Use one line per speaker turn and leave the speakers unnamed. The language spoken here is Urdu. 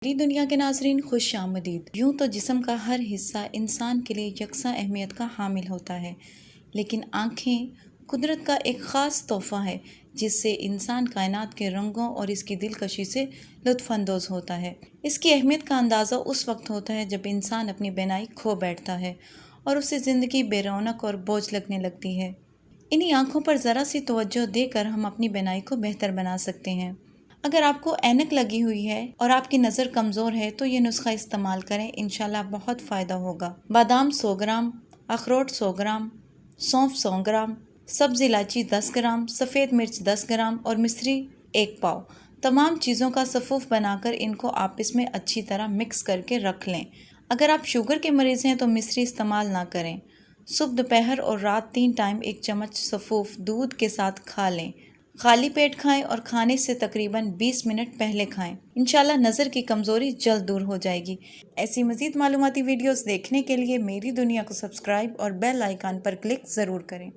میری دنیا کے ناظرین خوش آمدید۔ یوں تو جسم کا ہر حصہ انسان کے لیے یکساں اہمیت کا حامل ہوتا ہے، لیکن آنکھیں قدرت کا ایک خاص تحفہ ہے جس سے انسان کائنات کے رنگوں اور اس کی دلکشی سے لطف اندوز ہوتا ہے۔ اس کی اہمیت کا اندازہ اس وقت ہوتا ہے جب انسان اپنی بینائی کھو بیٹھتا ہے اور اسے زندگی بے رونق اور بوجھ لگنے لگتی ہے۔ انہی آنکھوں پر ذرا سی توجہ دے کر ہم اپنی بینائی کو بہتر بنا سکتے ہیں۔ اگر آپ کو اینک لگی ہوئی ہے اور آپ کی نظر کمزور ہے تو یہ نسخہ استعمال کریں، انشاءاللہ بہت فائدہ ہوگا۔ بادام 100 گرام، اخروٹ 100 گرام، سونف 100 گرام، سبز الائچی 10 گرام، سفید مرچ 10 گرام اور مصری 1 پاؤ۔ تمام چیزوں کا صفوف بنا کر ان کو آپس میں اچھی طرح مکس کر کے رکھ لیں۔ اگر آپ شوگر کے مریض ہیں تو مصری استعمال نہ کریں۔ صبح، دوپہر اور رات 3 ٹائم 1 چمچ صفوف دودھ کے ساتھ کھا لیں۔ خالی پیٹ کھائیں اور کھانے سے تقریباً 20 منٹ پہلے کھائیں۔ انشاءاللہ نظر کی کمزوری جلد دور ہو جائے گی۔ ایسی مزید معلوماتی ویڈیوز دیکھنے کے لیے میری دنیا کو سبسکرائب اور بیل آئیکن پر کلک ضرور کریں۔